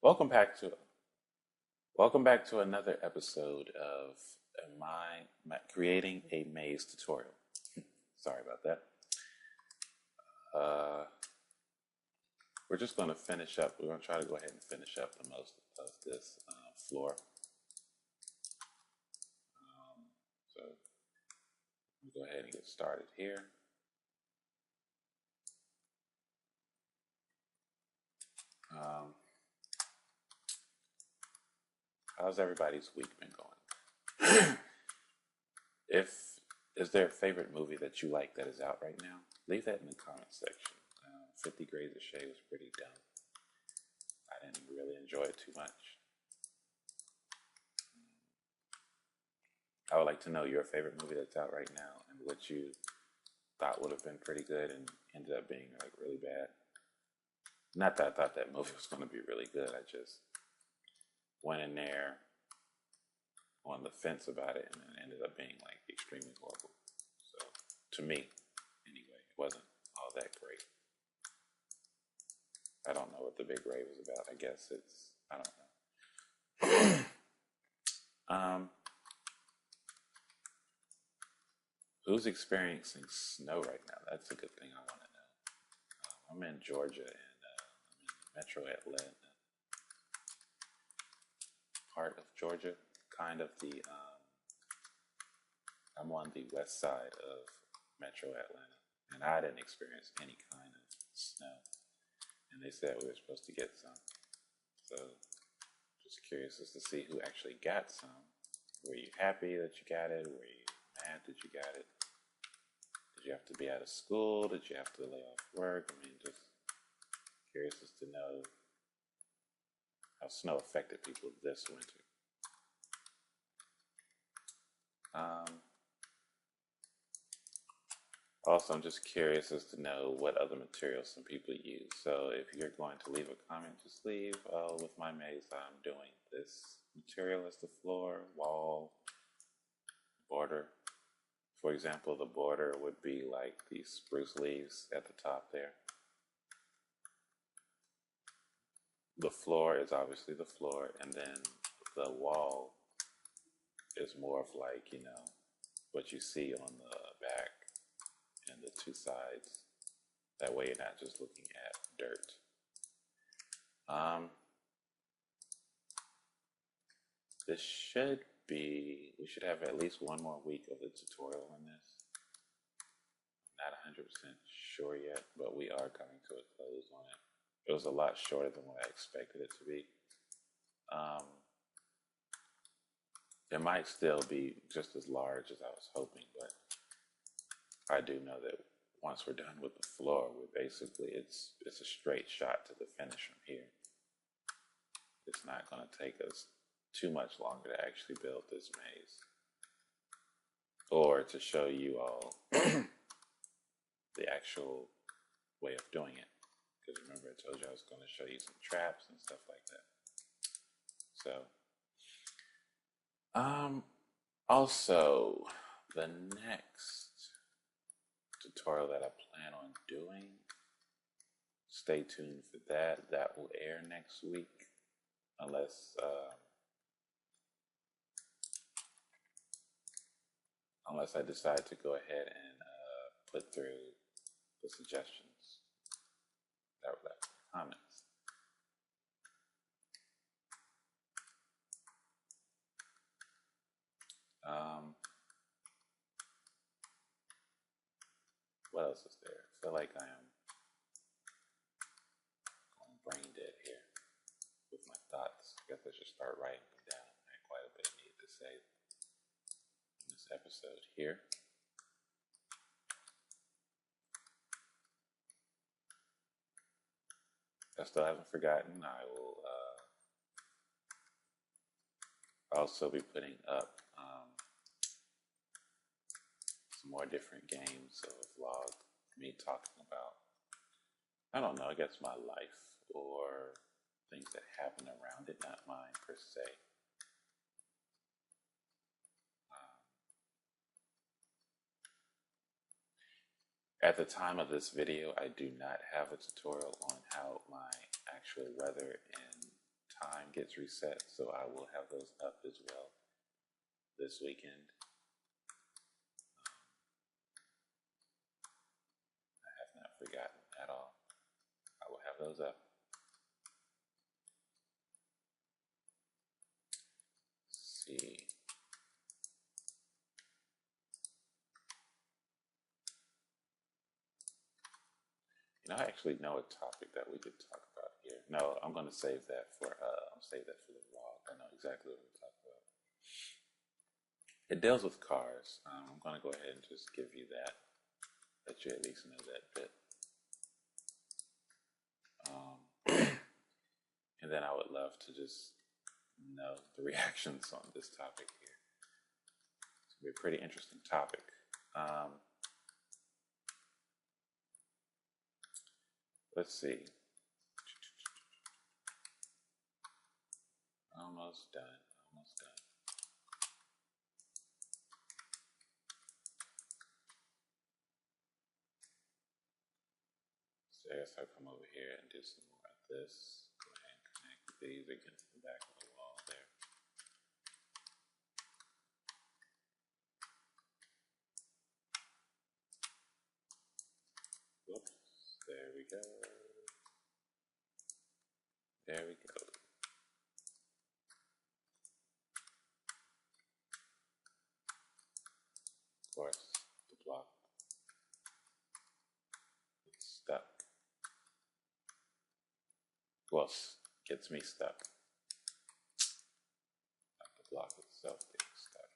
Welcome back to welcome back to another episode of creating a maze tutorial. Sorry about that. Uh, we're just going to finish up. We're going to try to go ahead and finish up the most of this floor. So we'll go ahead and get started here. How's everybody's week been going? If is there a favorite movie that you like that is out right now? Leave that in the comment section. 50 Grades of Shade was pretty dumb. I didn't really enjoy it too much. I would like to know your favorite movie that's out right now and what you thought would have been pretty good and ended up being like really bad. Not that I thought that movie was going to be really good. I just went in there on the fence about it and then ended up being like extremely horrible. So to me, anyway, it wasn't all that great. I don't know what the big rave is about. I guess I don't know. Who's experiencing snow right now? That's a good thing I want to know. I'm in Georgia and I'm in Metro Atlanta part of Georgia, kind of I'm on the west side of Metro Atlanta, and I didn't experience any kind of snow. And they said we were supposed to get some. So just curious as to see who actually got some. Were you happy that you got it? Were you mad that you got it? Did you have to be out of school? Did you have to lay off work? I mean, just curious as to know how snow affected people this winter. Also, I'm just curious as to know what other materials some people use. So if you're going to leave a comment, just leave, with my maze, I'm doing this material as the floor, wall, border. For example, the border would be like these spruce leaves at the top there. The floor is obviously the floor, and then the wall is more of like, what you see on the back and the two sides. That way you're not just looking at dirt. We should have at least one more week of the tutorial on this. Not 100% sure yet, but we are coming to a close on it. It was a lot shorter than what I expected it to be. It might still be just as large as I was hoping, but I do know that once we're done with the floor, it's a straight shot to the finish from here. It's not going to take us too much longer to actually build this maze, or to show you all the actual way of doing it. Because remember, I told you I was going to show you some traps and stuff like that. So, also, the next tutorial that I plan on doing, stay tuned for that. That will air next week, unless I decide to go ahead and put through the suggestions that were left in the comments. What else is there? I feel like I am going brain dead here with my thoughts. I guess I should start writing them down. I had quite a bit I need to say in this episode here. I still haven't forgotten. I will also be putting up some more different games of vlog, me talking about, I don't know, I guess my life or things that happen around it, not mine per se. At the time of this video, I do not have a tutorial on how my actual weather and time gets reset, so I will have those up as well this weekend. I have not forgotten at all. I will have those up. Let's see. I actually know a topic that we could talk about here. No, I'm going to save that for the vlog. I know exactly what we're talking about. It deals with cars. I'm going to go ahead and just give you that. Let you at least know that bit. And then I would love to just know the reactions on this topic here. It's going to be a pretty interesting topic. Let's see. Almost done. Almost done. So I guess I'll come over here and do some more of this. Go ahead and connect these against the back of the wall there. Whoops. There we go. There we go. Of course, the block gets stuck. Well, gets me stuck. Not the block itself getting stuck.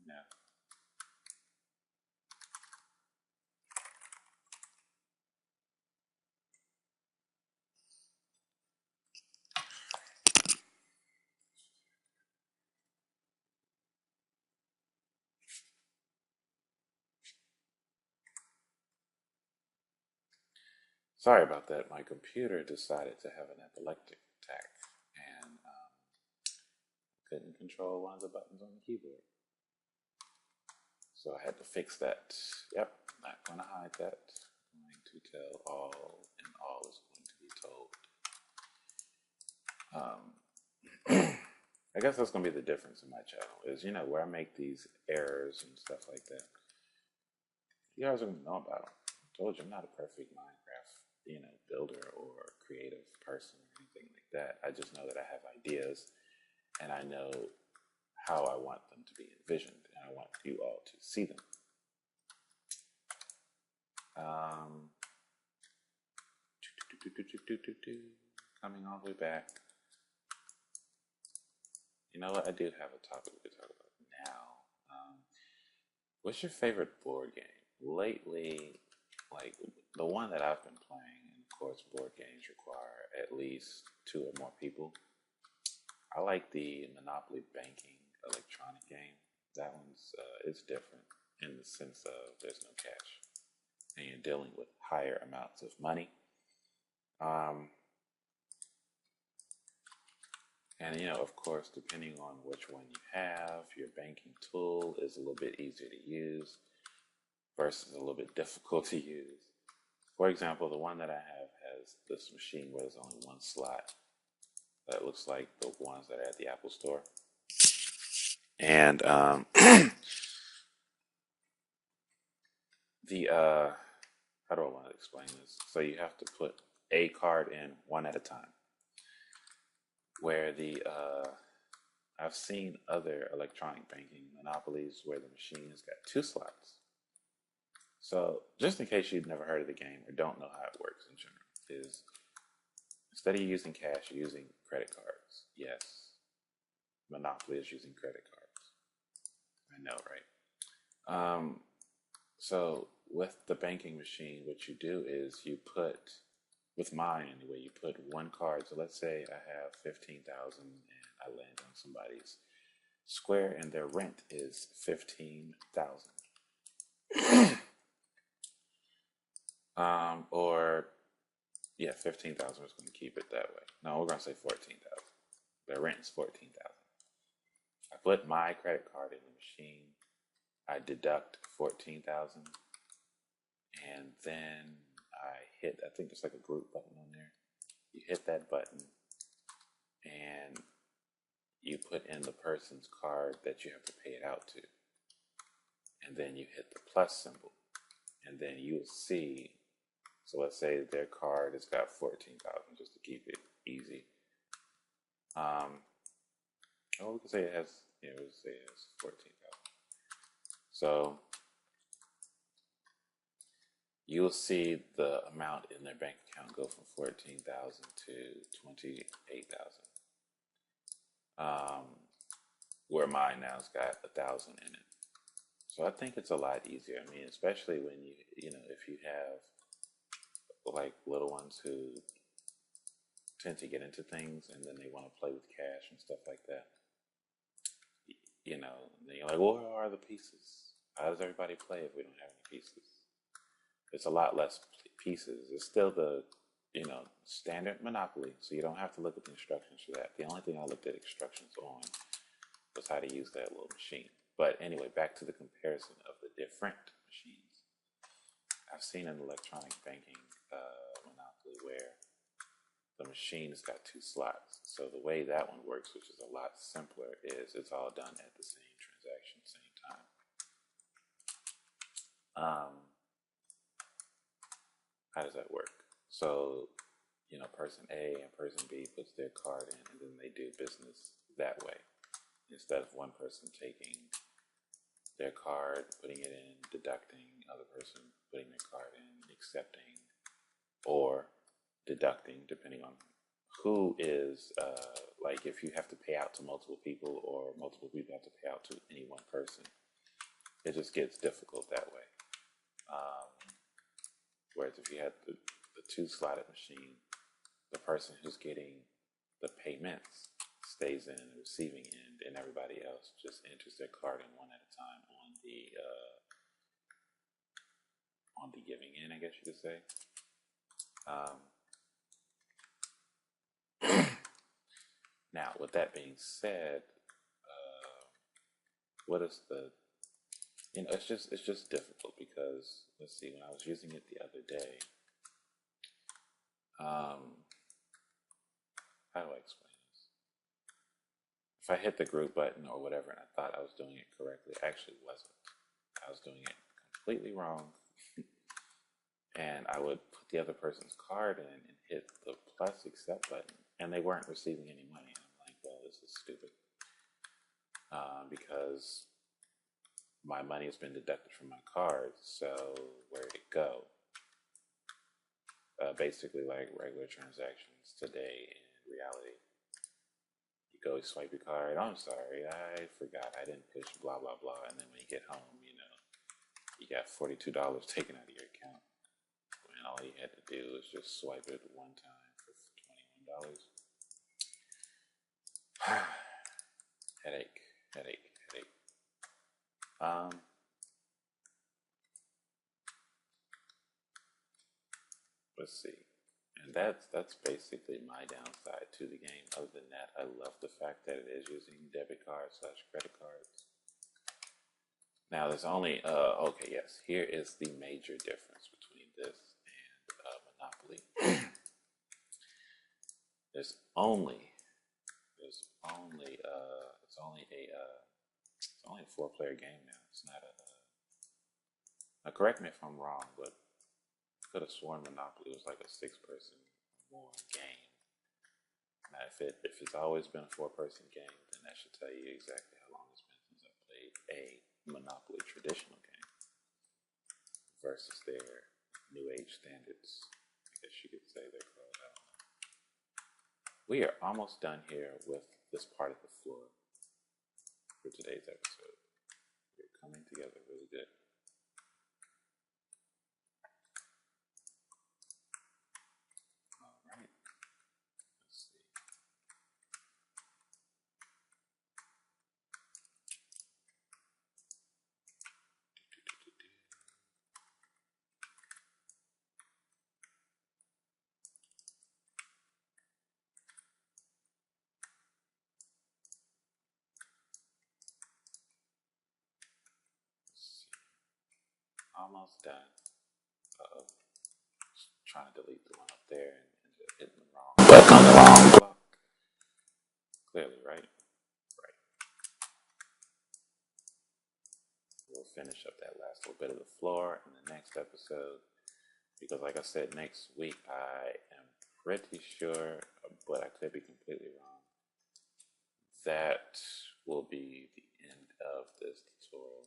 Now. Sorry about that. My computer decided to have an epileptic attack and couldn't control one of the buttons on the keyboard. So I had to fix that. Yep, not going to hide that. I'm going to tell all, and all is going to be told. I guess that's going to be the difference in my channel is, where I make these errors and stuff like that. You guys are going to know about them. I told you I'm not a perfect Minecraft, builder or creative person or anything like that. I just know that I have ideas and I know how I want them to be envisioned, and I want you all to see them. Coming all the way back. You know what? I do have a topic we could talk about now. What's your favorite board game? Lately, like the one that I've been playing, and of course, board games require at least 2 or more people. I like the Monopoly banking electronic game. That one's it's different in the sense of there's no cash, and you're dealing with higher amounts of money. And of course, depending on which one you have, your banking tool is a little bit easier to use versus a little bit difficult to use. For example, the one that I have has this machine where there's only one slot that looks like the ones that are at the Apple Store. And how do I want to explain this? So you have to put a card in one at a time. Where I've seen other electronic banking monopolies where the machine has got 2 slots. So just in case you've never heard of the game or don't know how it works in general, is instead of using cash, you're using credit cards. Yes, Monopoly is using credit cards. I know, right? So with the banking machine, what you do is you put, with mine anyway, you put 1 card. So let's say I have 15,000 and I land on somebody's square and their rent is 15,000. Or yeah, 15,000. We're going to keep it that way. No, we're going to say 14,000. Their rent is 14,000. I put my credit card in the machine. I deduct 14,000, and then I hit, I think there's like a group button on there. You hit that button and you put in the person's card that you have to pay it out to. And then you hit the plus symbol. And then you'll see, so let's say their card has got 14,000 just to keep it easy. Oh, we can say it has, yeah, we'll say it has 14,000. So you'll see the amount in their bank account go from 14,000 to 28,000. Where mine now's got 1,000 in it. So I think it's a lot easier. I mean, especially when you know, if you have like little ones who tend to get into things and then they want to play with cash and stuff like that. You know, and then you're like, well, where are the pieces? How does everybody play if we don't have any pieces? It's a lot less pieces. It's still the, you know, standard Monopoly, so you don't have to look at the instructions for that. The only thing I looked at instructions on was how to use that little machine. But anyway, back to the comparison of the different machines. I've seen an electronic banking Monopoly where the machine has got 2 slots. So the way that one works, which is a lot simpler, is it's all done at the same transaction, same time. How does that work? So, you know, person A and person B puts their card in, and then they do business that way. Instead of one person taking their card, putting it in, deducting, other person putting their card in, accepting, or deducting, depending on who is, like if you have to pay out to multiple people or multiple people have to pay out to any one person, it just gets difficult that way. Whereas if you had the 2-slotted machine, the person who's getting the payments stays in the receiving end, and everybody else just enters their card in one at a time on the giving end, I guess you could say. Now, with that being said, what is the, you know, it's just difficult because, let's see, when I was using it the other day, how do I explain this? If I hit the group button or whatever and I thought I was doing it correctly, it actually wasn't. I was doing it completely wrong. And I would put the other person's card in and hit the plus accept button, and they weren't receiving any money. And I'm like, well, this is stupid. Because my money has been deducted from my card, so where'd it go? Basically like regular transactions today in reality. You go swipe your card, I'm sorry, I forgot, I didn't push blah, blah, blah. And then when you get home, you know, you got $42 taken out of your account. And all you had to do was just swipe it one time for $21. Headache. Let's see. And that's basically my downside to the game. Other than that, I love the fact that it is using debit cards / credit cards. Now there's only, okay, yes, here is the major difference between this and Monopoly. It's only a 4-player game now. It's not now correct me if I'm wrong, but I could have sworn Monopoly was like a 6-person or more game. Now, if it's always been a 4-person game, then that should tell you exactly how long it's been since I played a Monopoly traditional game versus their new age standards. I guess you could say they're called. I don't know. We are almost done here with this part of the floor for today's episode. We're coming together really good. All right. Let's see. Almost done. trying to delete the one up there and just hitting the wrong button on the wrong block. Clearly, right? Right. We'll finish up that last little bit of the floor in the next episode. Because like I said, next week I am pretty sure, but I could be completely wrong, that will be the end of this tutorial.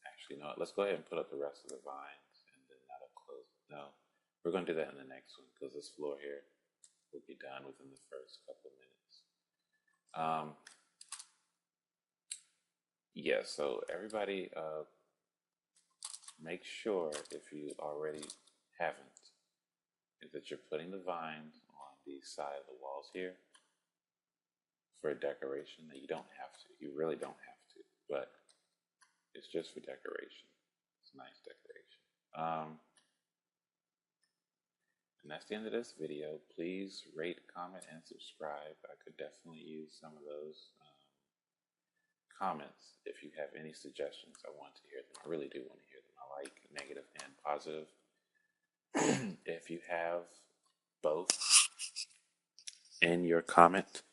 Actually, you know what? Let's go ahead and put up the rest of the vines, and then that'll close. No, we're going to do that in the next one, because this floor here will be done within the first couple of minutes. Yeah, so everybody, make sure, if you already haven't, is that you're putting the vines on the side of the walls here for decoration. That you don't have to. You really don't have to, but it's just for decoration. It's nice decoration. And that's the end of this video. Please rate, comment, and subscribe. I could definitely use some of those comments. If you have any suggestions, I want to hear them. I really do want to hear them. I like negative and positive. If you have both in your comment,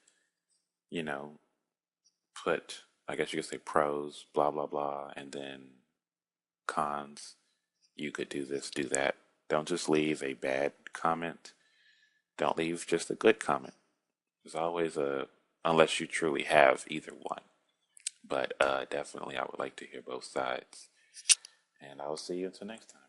you know, put, I guess you could say pros, blah, blah, blah, and then cons. You could do this, do that. Don't just leave a bad comment. Don't leave just a good comment. There's always unless you truly have either one. But definitely I would like to hear both sides. And I will see you until next time.